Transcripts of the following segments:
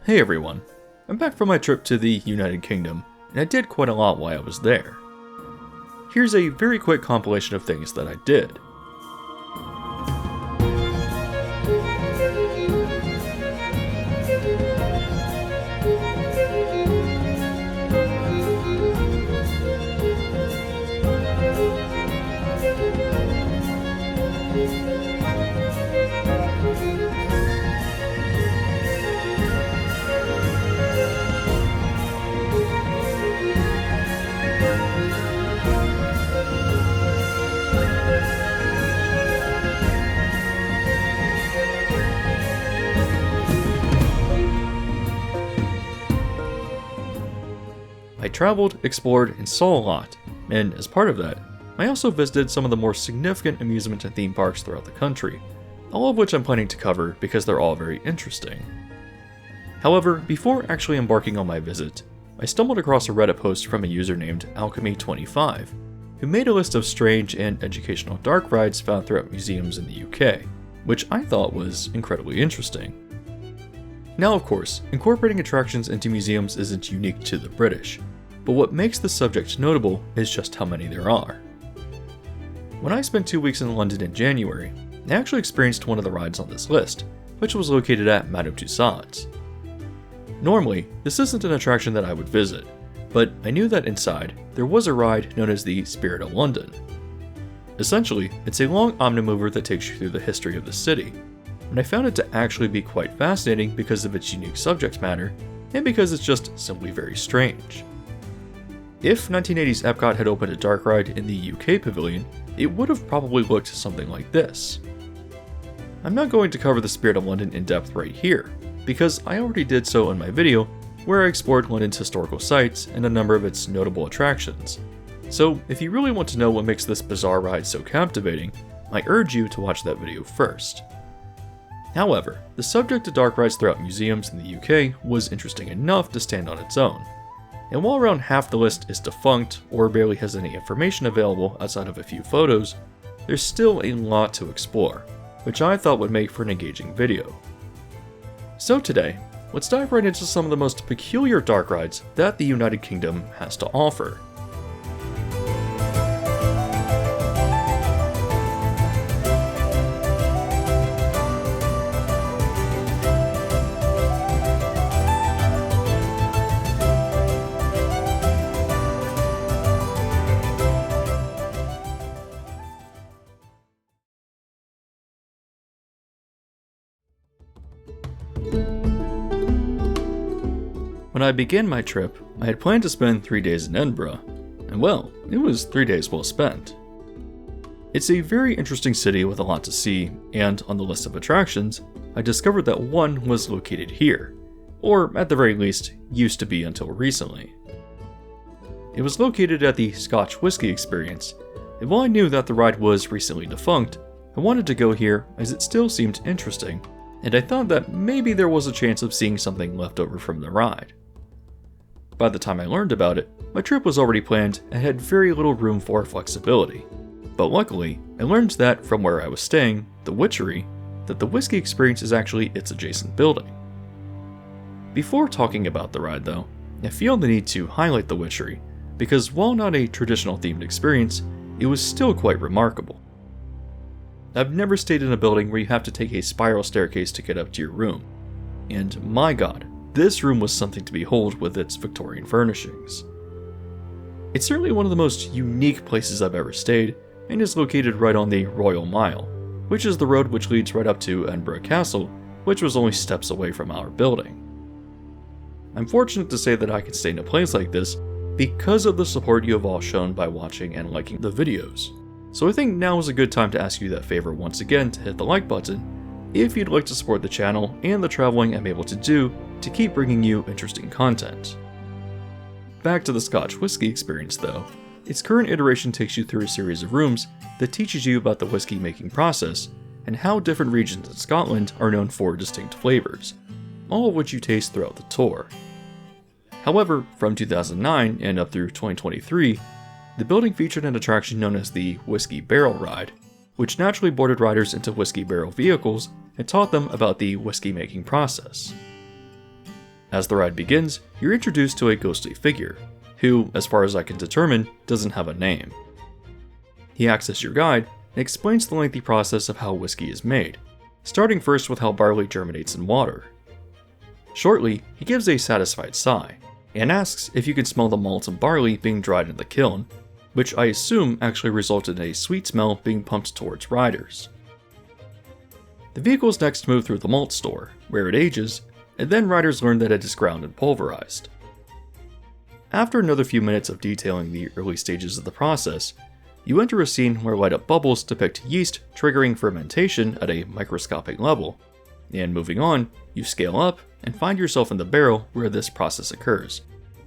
Hey everyone, I'm back from my trip to the United Kingdom, and I did quite a lot while I was there. Here's a very quick compilation of things that I did. I traveled, explored, and saw a lot, and as part of that, I also visited some of the more significant amusement and theme parks throughout the country, all of which I'm planning to cover because they're all very interesting. However, before actually embarking on my visit, I stumbled across a Reddit post from a user named Alchemy25, who made a list of strange and educational dark rides found throughout museums in the UK, which I thought was incredibly interesting. Now of course, incorporating attractions into museums isn't unique to the British, but what makes the subject notable is just how many there are. When I spent 2 weeks in London in January, I actually experienced one of the rides on this list, which was located at Madame Tussauds. Normally, this isn't an attraction that I would visit, but I knew that inside, there was a ride known as the Spirit of London. Essentially, it's a long omnimover that takes you through the history of the city, and I found it to actually be quite fascinating because of its unique subject matter, and because it's just simply very strange. If 1980's Epcot had opened a dark ride in the UK pavilion, it would have probably looked something like this. I'm not going to cover the Spirit of London in depth right here, because I already did so in my video where I explored London's historical sites and a number of its notable attractions. So if you really want to know what makes this bizarre ride so captivating, I urge you to watch that video first. However, the subject of dark rides throughout museums in the UK was interesting enough to stand on its own. And while around half the list is defunct or barely has any information available outside of a few photos, there's still a lot to explore, which I thought would make for an engaging video. So today, let's dive right into some of the most peculiar dark rides that the United Kingdom has to offer. When I began my trip, I had planned to spend 3 days in Edinburgh, and well, it was 3 days well spent. It's a very interesting city with a lot to see, and on the list of attractions, I discovered that one was located here, or at the very least, used to be until recently. It was located at the Scotch Whisky Experience, and while I knew that the ride was recently defunct, I wanted to go here as it still seemed interesting, and I thought that maybe there was a chance of seeing something left over from the ride. By the time I learned about it, my trip was already planned and had very little room for flexibility. But luckily, I learned that from where I was staying, the Witchery, that the Whiskey Experience is actually its adjacent building. Before talking about the ride though, I feel the need to highlight the Witchery, because while not a traditional themed experience, it was still quite remarkable. I've never stayed in a building where you have to take a spiral staircase to get up to your room, and my god, this room was something to behold with its Victorian furnishings. It's certainly one of the most unique places I've ever stayed, and is located right on the Royal Mile, which is the road which leads right up to Edinburgh Castle, which was only steps away from our building. I'm fortunate to say that I can stay in a place like this because of the support you have all shown by watching and liking the videos. So I think now is a good time to ask you that favor once again to hit the like button if you'd like to support the channel and the traveling I'm able to do to keep bringing you interesting content. Back to the Scotch Whisky Experience though, its current iteration takes you through a series of rooms that teaches you about the whiskey making process and how different regions in Scotland are known for distinct flavors, all of which you taste throughout the tour. However, from 2009 and up through 2023, the building featured an attraction known as the Whiskey Barrel Ride, which naturally boarded riders into whiskey barrel vehicles and taught them about the whiskey making process. As the ride begins, you're introduced to a ghostly figure, who, as far as I can determine, doesn't have a name. He acts as your guide and explains the lengthy process of how whiskey is made, starting first with how barley germinates in water. Shortly, he gives a satisfied sigh, and asks if you can smell the malt and barley being dried in the kiln, which I assume actually resulted in a sweet smell being pumped towards riders. The vehicles next move through the malt store, where it ages, and then riders learn that it is ground and pulverized. After another few minutes of detailing the early stages of the process, you enter a scene where light-up bubbles depict yeast triggering fermentation at a microscopic level, and moving on, you scale up and find yourself in the barrel where this process occurs,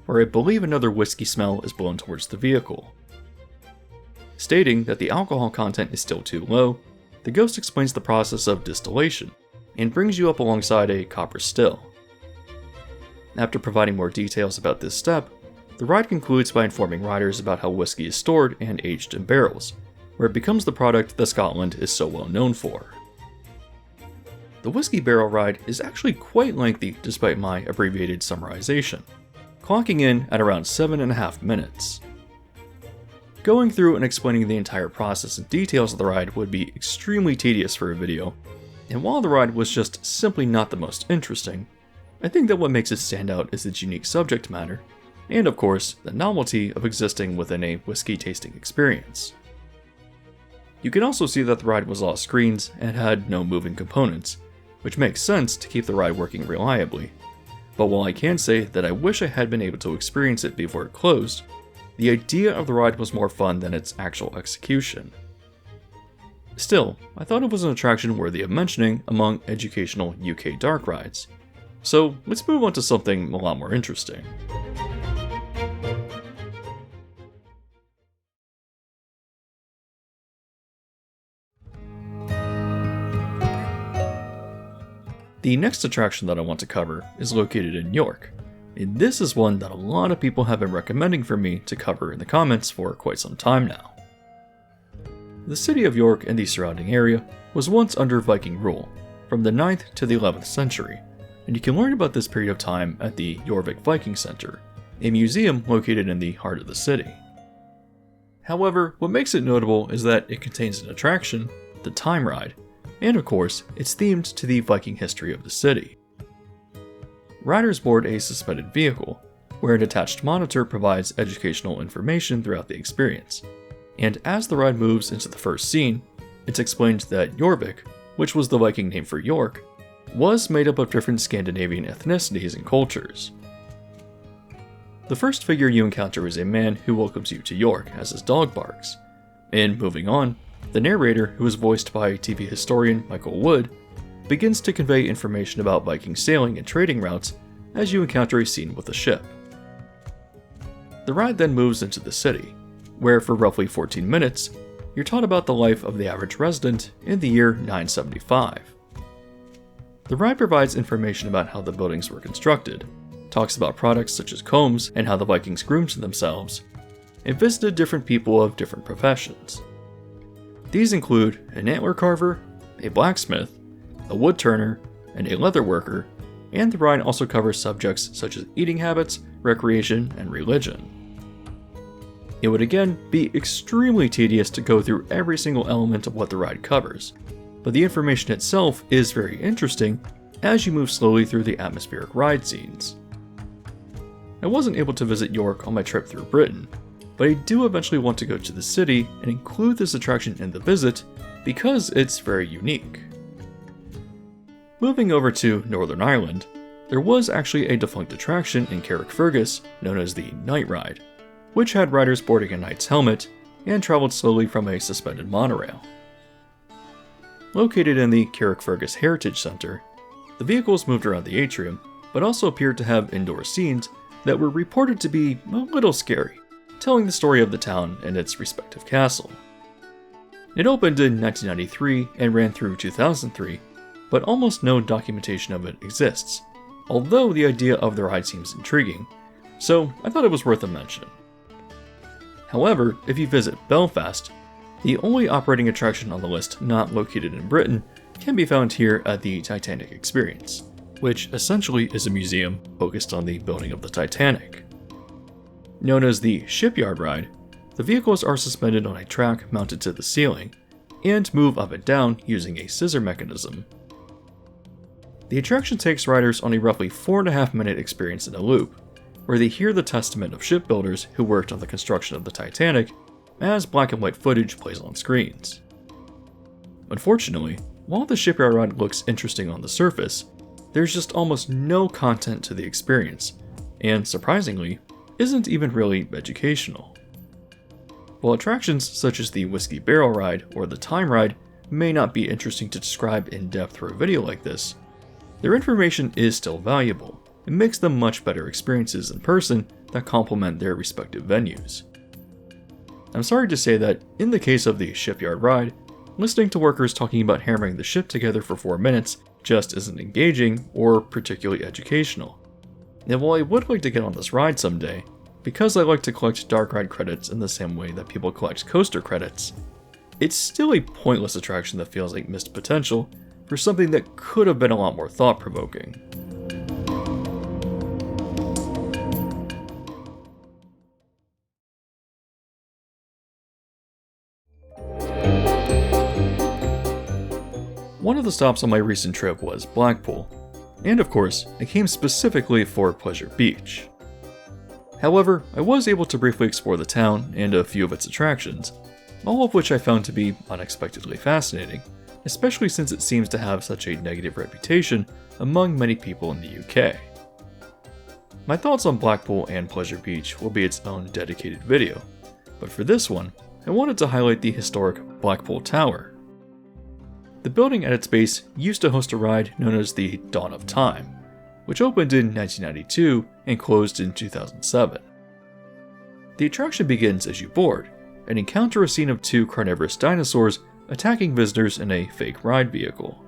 where I believe another whiskey smell is blown towards the vehicle. Stating that the alcohol content is still too low, the ghost explains the process of distillation, and brings you up alongside a copper still. After providing more details about this step, the ride concludes by informing riders about how whiskey is stored and aged in barrels, where it becomes the product that Scotland is so well known for. The whiskey barrel ride is actually quite lengthy despite my abbreviated summarization, clocking in at around 7.5 minutes. Going through and explaining the entire process and details of the ride would be extremely tedious for a video, and while the ride was just simply not the most interesting, I think that what makes it stand out is its unique subject matter, and of course, the novelty of existing within a whiskey tasting experience. You can also see that the ride was all screens and had no moving components, which makes sense to keep the ride working reliably. But while I can say that I wish I had been able to experience it before it closed, the idea of the ride was more fun than its actual execution. Still, I thought it was an attraction worthy of mentioning among educational UK dark rides. So let's move on to something a lot more interesting. The next attraction that I want to cover is located in York, and this is one that a lot of people have been recommending for me to cover in the comments for quite some time now. The city of York and the surrounding area was once under Viking rule, from the 9th to the 11th century, and you can learn about this period of time at the Jorvik Viking Center, a museum located in the heart of the city. However, what makes it notable is that it contains an attraction, the Time Ride, and of course, it's themed to the Viking history of the city. Riders board a suspended vehicle, where an attached monitor provides educational information throughout the experience, and as the ride moves into the first scene, it's explained that Jorvik, which was the Viking name for York, was made up of different Scandinavian ethnicities and cultures. The first figure you encounter is a man who welcomes you to York as his dog barks, and moving on, the narrator, who is voiced by TV historian Michael Wood, begins to convey information about Viking sailing and trading routes as you encounter a scene with a ship. The ride then moves into the city, where for roughly 14 minutes, you're taught about the life of the average resident in the year 975. The ride provides information about how the buildings were constructed, talks about products such as combs and how the Vikings groomed themselves, and visited different people of different professions. These include an antler carver, a blacksmith, a wood turner, and a leather worker, and the ride also covers subjects such as eating habits, recreation, and religion. It would again be extremely tedious to go through every single element of what the ride covers, but the information itself is very interesting as you move slowly through the atmospheric ride scenes. I wasn't able to visit York on my trip through Britain, but I do eventually want to go to the city and include this attraction in the visit because it's very unique. Moving over to Northern Ireland, there was actually a defunct attraction in Carrickfergus known as the Night Ride, which had riders boarding a knight's helmet and traveled slowly from a suspended monorail. Located in the Carrickfergus Heritage Centre, the vehicles moved around the atrium, but also appeared to have indoor scenes that were reported to be a little scary, telling the story of the town and its respective castle. It opened in 1993 and ran through 2003, but almost no documentation of it exists, although the idea of the ride seems intriguing, so I thought it was worth a mention. However, if you visit Belfast, the only operating attraction on the list not located in Britain can be found here at the Titanic Experience, which essentially is a museum focused on the building of the Titanic. Known as the Shipyard Ride, the vehicles are suspended on a track mounted to the ceiling and move up and down using a scissor mechanism. The attraction takes riders on a roughly 4.5-minute experience in a loop, where they hear the testament of shipbuilders who worked on the construction of the Titanic as black and white footage plays on screens. Unfortunately, while the shipyard ride looks interesting on the surface, there's just almost no content to the experience, and surprisingly, isn't even really educational. While attractions such as the Whiskey Barrel Ride or the Time Ride may not be interesting to describe in depth through a video like this, their information is still valuable and makes them much better experiences in person that complement their respective venues. I'm sorry to say that, in the case of the Shipyard Ride, listening to workers talking about hammering the ship together for 4 minutes just isn't engaging or particularly educational. And while I would like to get on this ride someday, because I like to collect dark ride credits in the same way that people collect coaster credits, it's still a pointless attraction that feels like missed potential for something that could have been a lot more thought-provoking. One of the stops on my recent trip was Blackpool, and of course, I came specifically for Pleasure Beach. However, I was able to briefly explore the town and a few of its attractions, all of which I found to be unexpectedly fascinating, especially since it seems to have such a negative reputation among many people in the UK. My thoughts on Blackpool and Pleasure Beach will be its own dedicated video, but for this one, I wanted to highlight the historic Blackpool Tower. The building at its base used to host a ride known as the Dawn of Time, which opened in 1992 and closed in 2007. The attraction begins as you board and encounter a scene of 2 carnivorous dinosaurs attacking visitors in a fake ride vehicle.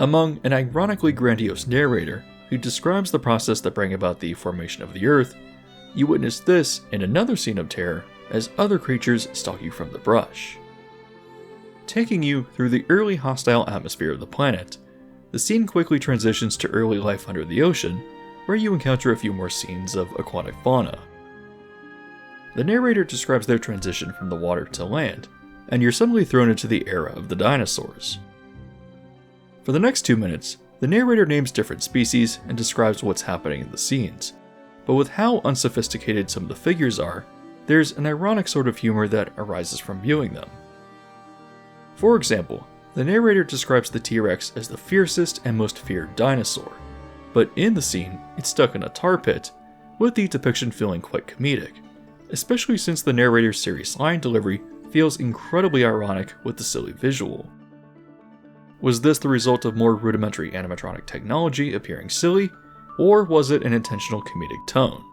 Among an ironically grandiose narrator who describes the process that bring about the formation of the Earth, you witness this and another scene of terror as other creatures stalk you from the brush. Taking you through the early hostile atmosphere of the planet, the scene quickly transitions to early life under the ocean, where you encounter a few more scenes of aquatic fauna. The narrator describes their transition from the water to land, and you're suddenly thrown into the era of the dinosaurs. For the next 2 minutes, the narrator names different species and describes what's happening in the scenes, but with how unsophisticated some of the figures are, there's an ironic sort of humor that arises from viewing them. For example, the narrator describes the T-Rex as the fiercest and most feared dinosaur, but in the scene, it's stuck in a tar pit, with the depiction feeling quite comedic, especially since the narrator's serious line delivery feels incredibly ironic with the silly visual. Was this the result of more rudimentary animatronic technology appearing silly, or was it an intentional comedic tone?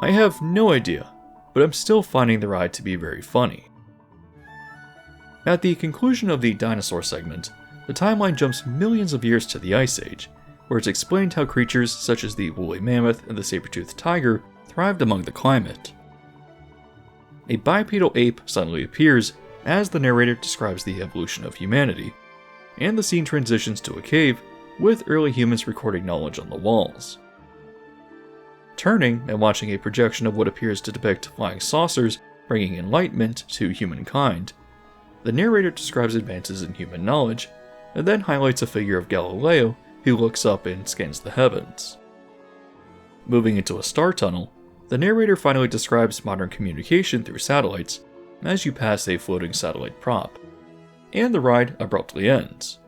I have no idea, but I'm still finding the ride to be very funny. At the conclusion of the dinosaur segment, the timeline jumps millions of years to the Ice Age, where it's explained how creatures such as the woolly mammoth and the saber-toothed tiger thrived among the climate. A bipedal ape suddenly appears as the narrator describes the evolution of humanity, and the scene transitions to a cave with early humans recording knowledge on the walls. Turning and watching a projection of what appears to depict flying saucers bringing enlightenment to humankind, the narrator describes advances in human knowledge, and then highlights a figure of Galileo who looks up and scans the heavens. Moving into a star tunnel, the narrator finally describes modern communication through satellites as you pass a floating satellite prop, and the ride abruptly ends.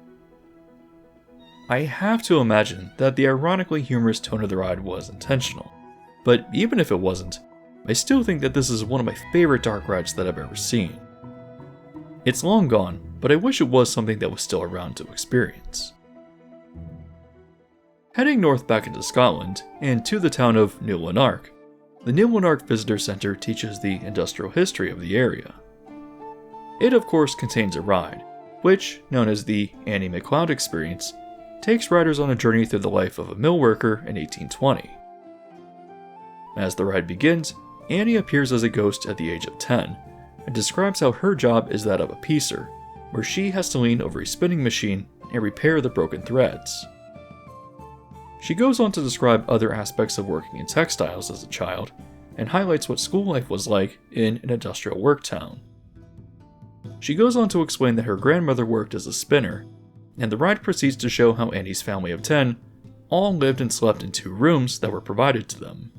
I have to imagine that the ironically humorous tone of the ride was intentional, but even if it wasn't, I still think that this is one of my favorite dark rides that I've ever seen. It's long gone, but I wish it was something that was still around to experience. Heading north back into Scotland, and to the town of New Lanark, the New Lanark Visitor Centre teaches the industrial history of the area. It of course contains a ride, which, known as the Annie McLeod Experience, takes riders on a journey through the life of a mill worker in 1820. As the ride begins, Annie appears as a ghost at the age of 10, and describes how her job is that of a piecer, where she has to lean over a spinning machine and repair the broken threads. She goes on to describe other aspects of working in textiles as a child, and highlights what school life was like in an industrial work town. She goes on to explain that her grandmother worked as a spinner, and the ride proceeds to show how Annie's family of 10 all lived and slept in 2 rooms that were provided to them.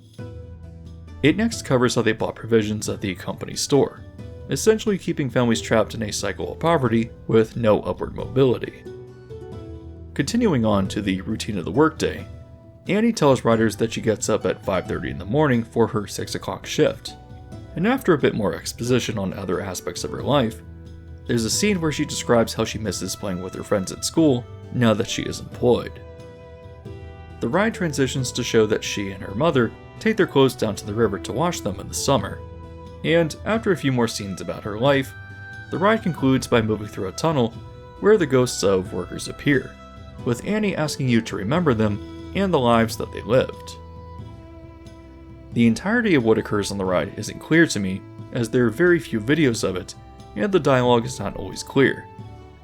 It next covers how they bought provisions at the company store, essentially keeping families trapped in a cycle of poverty with no upward mobility. Continuing on to the routine of the workday, Annie tells riders that she gets up at 5:30 in the morning for her 6 o'clock shift, and after a bit more exposition on other aspects of her life, there's a scene where she describes how she misses playing with her friends at school now that she is employed. The ride transitions to show that she and her mother take their clothes down to the river to wash them in the summer, and after a few more scenes about her life, the ride concludes by moving through a tunnel where the ghosts of workers appear, with Annie asking you to remember them and the lives that they lived. The entirety of what occurs on the ride isn't clear to me, as there are very few videos of it, and the dialogue is not always clear,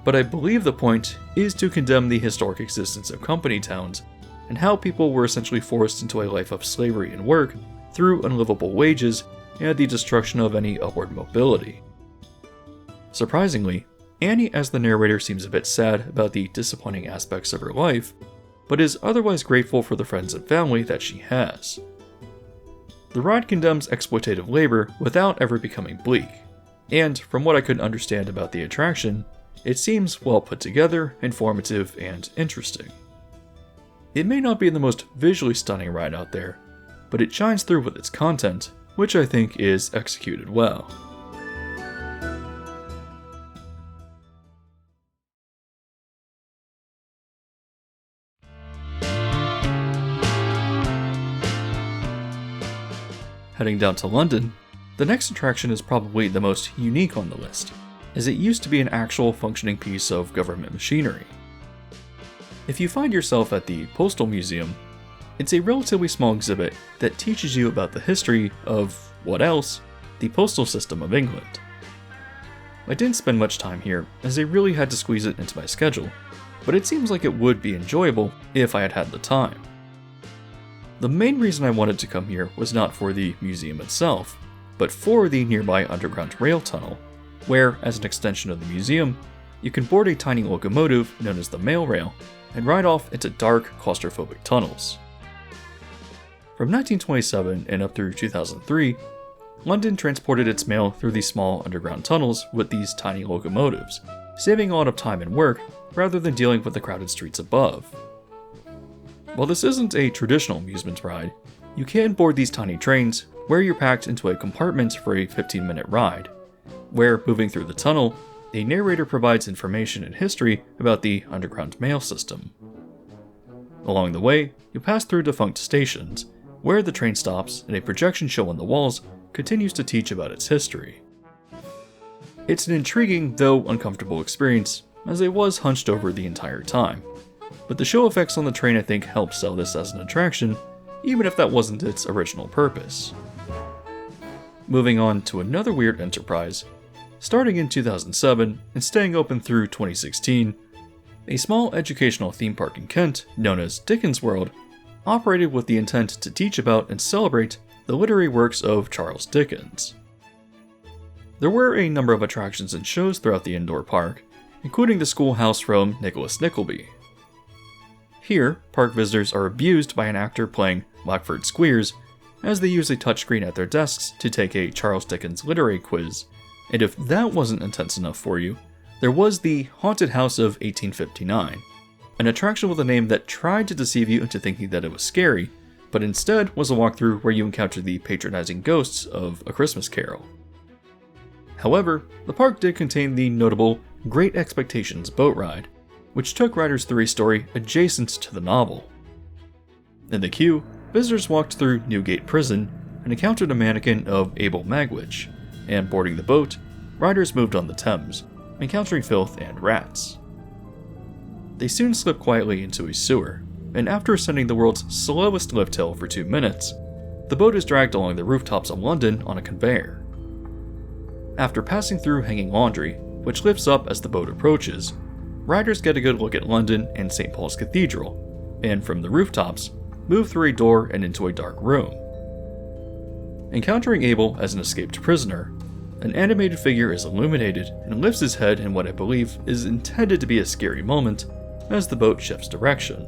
but I believe the point is to condemn the historic existence of company towns and how people were essentially forced into a life of slavery and work through unlivable wages and the destruction of any upward mobility. Surprisingly, Annie as the narrator seems a bit sad about the disappointing aspects of her life, but is otherwise grateful for the friends and family that she has. The ride condemns exploitative labor without ever becoming bleak, and from what I could understand about the attraction, it seems well put together, informative, and interesting. It may not be the most visually stunning ride out there, but it shines through with its content, which I think is executed well. Heading down to London, the next attraction is probably the most unique on the list, as it used to be an actual functioning piece of government machinery. If you find yourself at the Postal Museum, it's a relatively small exhibit that teaches you about the history of, what else, the postal system of England. I didn't spend much time here, as I really had to squeeze it into my schedule, but it seems like it would be enjoyable if I had had the time. The main reason I wanted to come here was not for the museum itself, but for the nearby underground rail tunnel, where, as an extension of the museum, you can board a tiny locomotive known as the mail rail and ride off into dark, claustrophobic tunnels. From 1927 and up through 2003, London transported its mail through these small underground tunnels with these tiny locomotives, saving a lot of time and work rather than dealing with the crowded streets above. While this isn't a traditional amusement ride, you can board these tiny trains where you're packed into a compartment for a 15-minute ride, where, moving through the tunnel, a narrator provides information and history about the underground mail system. Along the way, you pass through defunct stations, where the train stops and a projection show on the walls continues to teach about its history. It's an intriguing, though uncomfortable experience, as I was hunched over the entire time, but the show effects on the train I think help sell this as an attraction, even if that wasn't its original purpose. Moving on to another weird enterprise, starting in 2007 and staying open through 2016, a small educational theme park in Kent, known as Dickens World, operated with the intent to teach about and celebrate the literary works of Charles Dickens. There were a number of attractions and shows throughout the indoor park, including the schoolhouse from Nicholas Nickleby. Here, park visitors are abused by an actor playing Blackford Squeers, as they use a touchscreen at their desks to take a Charles Dickens literary quiz, and if that wasn't intense enough for you, there was the Haunted House of 1859, an attraction with a name that tried to deceive you into thinking that it was scary, but instead was a walkthrough where you encounter the patronizing ghosts of A Christmas Carol. However, the park did contain the notable Great Expectations boat ride, which took riders through a story adjacent to the novel. In the queue, visitors walked through Newgate Prison and encountered a mannequin of Abel Magwitch, and boarding the boat, riders moved on the Thames, encountering filth and rats. They soon slipped quietly into a sewer, and after ascending the world's slowest lift hill for 2 minutes, the boat is dragged along the rooftops of London on a conveyor. After passing through hanging laundry, which lifts up as the boat approaches, riders get a good look at London and St. Paul's Cathedral, and from the rooftops, move through a door and into a dark room. Encountering Abel as an escaped prisoner, an animated figure is illuminated and lifts his head in what I believe is intended to be a scary moment as the boat shifts direction.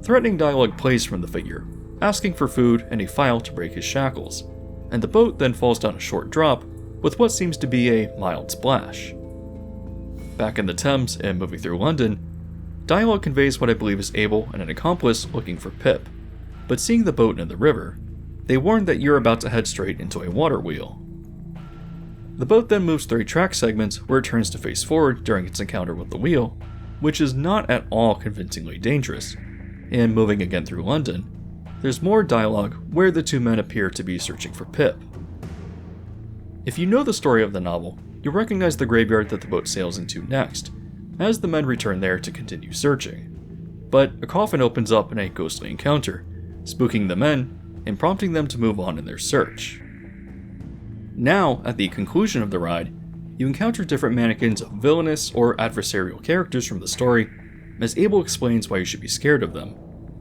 Threatening dialogue plays from the figure, asking for food and a file to break his shackles, and the boat then falls down a short drop with what seems to be a mild splash. Back in the Thames and moving through London, dialogue conveys what I believe is Abel and an accomplice looking for Pip, but seeing the boat in the river, they warn that you're about to head straight into a water wheel. The boat then moves through a track segment where it turns to face forward during its encounter with the wheel, which is not at all convincingly dangerous, and moving again through London, there's more dialogue where the two men appear to be searching for Pip. If you know the story of the novel, you'll recognize the graveyard that the boat sails into next, as the men return there to continue searching. But a coffin opens up in a ghostly encounter, spooking the men and prompting them to move on in their search. Now, at the conclusion of the ride, you encounter different mannequins of villainous or adversarial characters from the story, as Abel explains why you should be scared of them,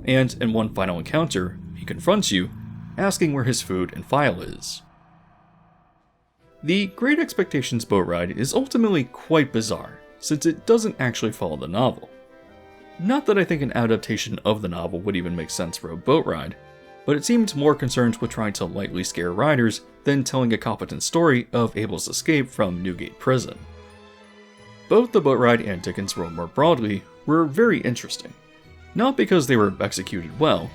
and in one final encounter, he confronts you, asking where his food and file is. The Great Expectations boat ride is ultimately quite bizarre, since it doesn't actually follow the novel. Not that I think an adaptation of the novel would even make sense for a boat ride, but it seemed more concerned with trying to lightly scare riders than telling a competent story of Abel's escape from Newgate Prison. Both the boat ride and Dickens' World more broadly were very interesting, not because they were executed well,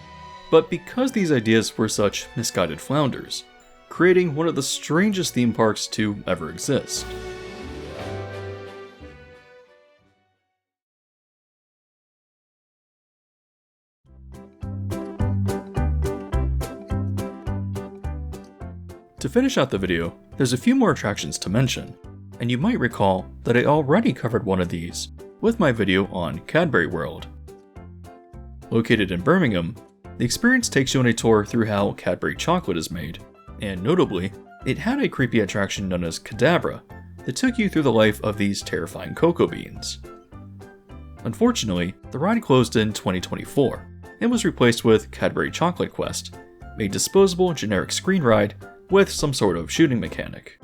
but because these ideas were such misguided flounders, creating one of the strangest theme parks to ever exist. To finish out the video, there's a few more attractions to mention, and you might recall that I already covered one of these with my video on Cadbury World. Located in Birmingham, the experience takes you on a tour through how Cadbury chocolate is made, and notably, it had a creepy attraction known as Cadabra that took you through the life of these terrifying cocoa beans. Unfortunately, the ride closed in 2024 and was replaced with Cadbury Chocolate Quest, a disposable generic screen ride with some sort of shooting mechanic.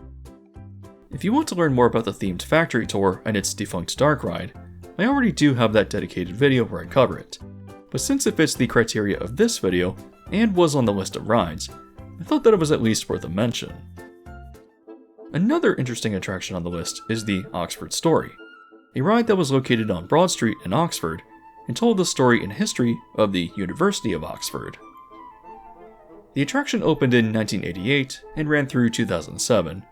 If you want to learn more about the themed factory tour and its defunct dark ride, I already do have that dedicated video where I cover it, but since it fits the criteria of this video and was on the list of rides, I thought that it was at least worth a mention. Another interesting attraction on the list is the Oxford Story, a ride that was located on Broad Street in Oxford and told the story and history of the University of Oxford. The attraction opened in 1988 and ran through 2007,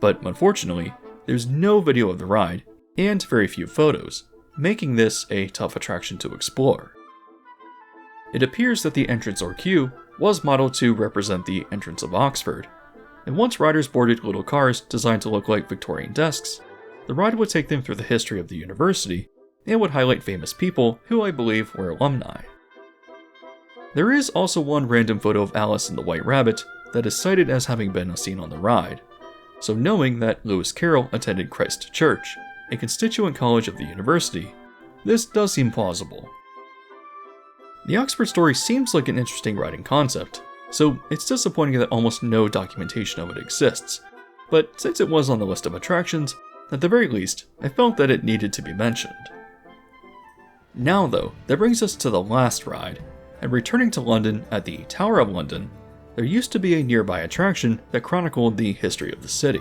but unfortunately, there's no video of the ride and very few photos, making this a tough attraction to explore. It appears that the entrance or queue was modeled to represent the entrance of Oxford, and once riders boarded little cars designed to look like Victorian desks, the ride would take them through the history of the university and would highlight famous people who I believe were alumni. There is also one random photo of Alice and the White Rabbit that is cited as having been seen on the ride, so knowing that Lewis Carroll attended Christ Church, a constituent college of the university, this does seem plausible. The Oxford Story seems like an interesting riding concept, so it's disappointing that almost no documentation of it exists, but since it was on the list of attractions, at the very least, I felt that it needed to be mentioned. Now though, that brings us to the last ride, and returning to London at the Tower of London, there used to be a nearby attraction that chronicled the history of the city.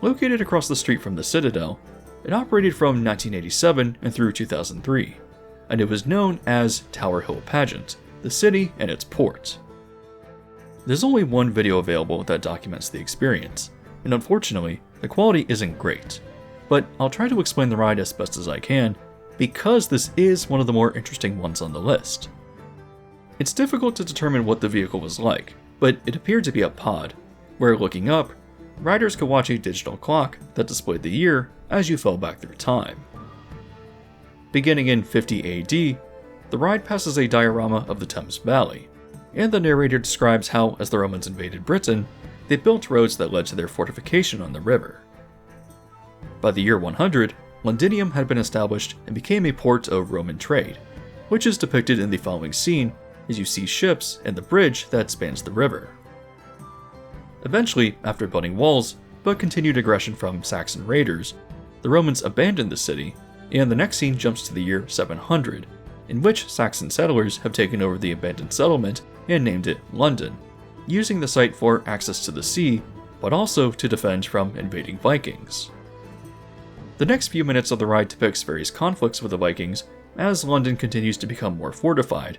Located across the street from the Citadel, it operated from 1987 and through 2003, and it was known as Tower Hill Pageant, the city and its port. There's only one video available that documents the experience, and unfortunately, the quality isn't great, but I'll try to explain the ride as best as I can, because this is one of the more interesting ones on the list. It's difficult to determine what the vehicle was like, but it appeared to be a pod, where looking up, riders could watch a digital clock that displayed the year as you fell back through time. Beginning in 50 AD, the ride passes a diorama of the Thames Valley, and the narrator describes how, as the Romans invaded Britain, they built roads that led to their fortification on the river. By the year 100, Londinium had been established and became a port of Roman trade, which is depicted in the following scene as you see ships and the bridge that spans the river. Eventually, after building walls, but continued aggression from Saxon raiders, the Romans abandoned the city, and the next scene jumps to the year 700, in which Saxon settlers have taken over the abandoned settlement and named it London, using the site for access to the sea, but also to defend from invading Vikings. The next few minutes of the ride depicts various conflicts with the Vikings as London continues to become more fortified,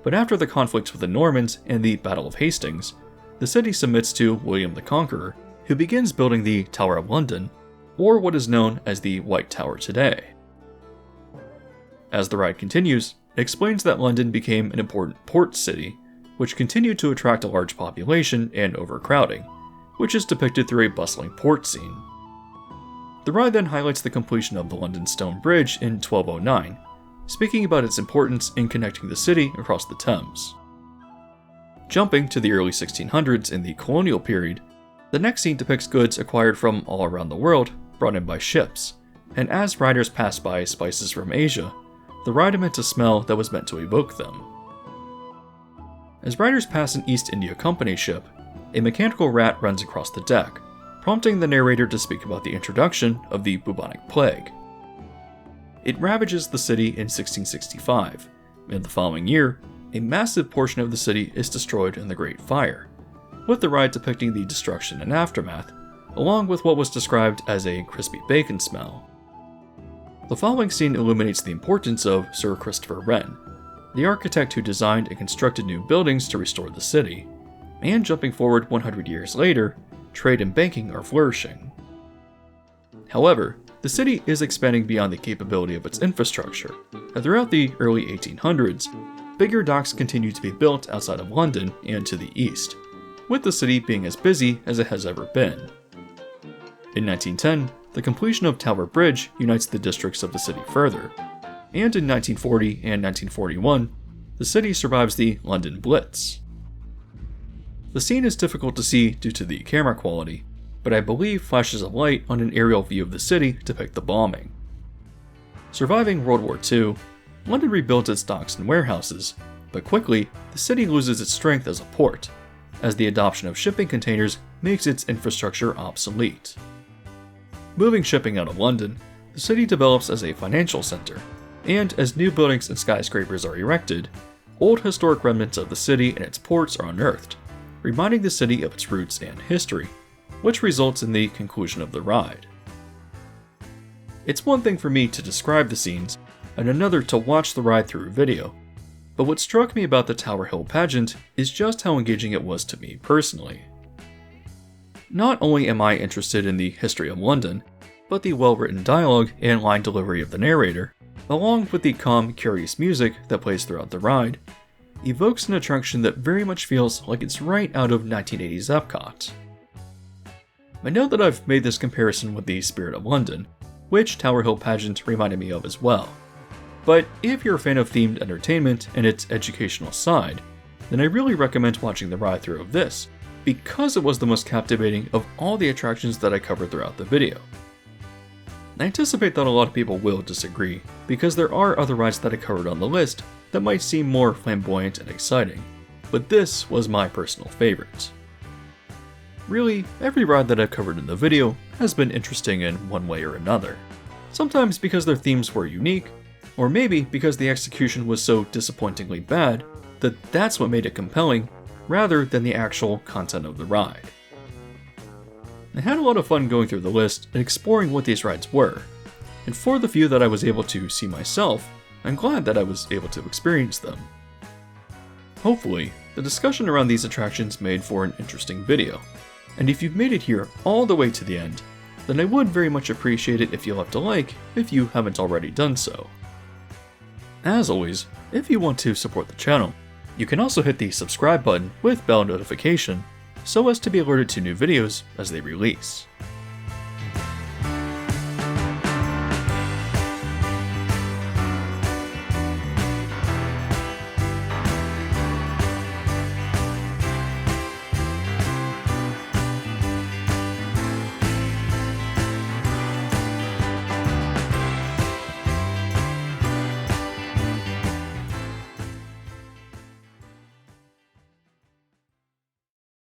but after the conflicts with the Normans and the Battle of Hastings, the city submits to William the Conqueror, who begins building the Tower of London, or what is known as the White Tower today. As the ride continues, it explains that London became an important port city, which continued to attract a large population and overcrowding, which is depicted through a bustling port scene. The ride then highlights the completion of the London Stone Bridge in 1209, speaking about its importance in connecting the city across the Thames. Jumping to the early 1600s in the colonial period, the next scene depicts goods acquired from all around the world brought in by ships, and as riders pass by spices from Asia, the ride emits a smell that was meant to evoke them. As riders pass an East India Company ship, a mechanical rat runs across the deck, prompting the narrator to speak about the introduction of the bubonic plague. It ravages the city in 1665, and the following year, a massive portion of the city is destroyed in the Great Fire, with the ride depicting the destruction and aftermath, along with what was described as a crispy bacon smell. The following scene illuminates the importance of Sir Christopher Wren, the architect who designed and constructed new buildings to restore the city, and jumping forward 100 years later, trade and banking are flourishing. However, the city is expanding beyond the capability of its infrastructure, and throughout the early 1800s, bigger docks continued to be built outside of London and to the east, with the city being as busy as it has ever been. In 1910, the completion of Tower Bridge unites the districts of the city further, and in 1940 and 1941, the city survives the London Blitz. The scene is difficult to see due to the camera quality, but I believe flashes of light on an aerial view of the city depict the bombing. Surviving World War II, London rebuilds its docks and warehouses, but quickly, the city loses its strength as a port, as the adoption of shipping containers makes its infrastructure obsolete. Moving shipping out of London, the city develops as a financial center, and as new buildings and skyscrapers are erected, old historic remnants of the city and its ports are unearthed, reminding the city of its roots and history, which results in the conclusion of the ride. It's one thing for me to describe the scenes, and another to watch the ride through video, but what struck me about the Tower Hill pageant is just how engaging it was to me personally. Not only am I interested in the history of London, but the well-written dialogue and line delivery of the narrator, along with the calm, curious music that plays throughout the ride, evokes an attraction that very much feels like it's right out of 1980s Epcot. I know that I've made this comparison with the Spirit of London, which Tower Hill pageant reminded me of as well. But if you're a fan of themed entertainment and its educational side, then I really recommend watching the ride-through of this, because it was the most captivating of all the attractions that I covered throughout the video. I anticipate that a lot of people will disagree, because there are other rides that I covered on the list that might seem more flamboyant and exciting, but this was my personal favorite. Really, every ride that I've covered in the video has been interesting in one way or another. Sometimes because their themes were unique, or maybe because the execution was so disappointingly bad that that's what made it compelling, rather than the actual content of the ride. I had a lot of fun going through the list and exploring what these rides were, and for the few that I was able to see myself, I'm glad that I was able to experience them. Hopefully, the discussion around these attractions made for an interesting video, and if you've made it here all the way to the end, then I would very much appreciate it if you left a like if you haven't already done so. As always, if you want to support the channel, you can also hit the subscribe button with bell notification so as to be alerted to new videos as they release.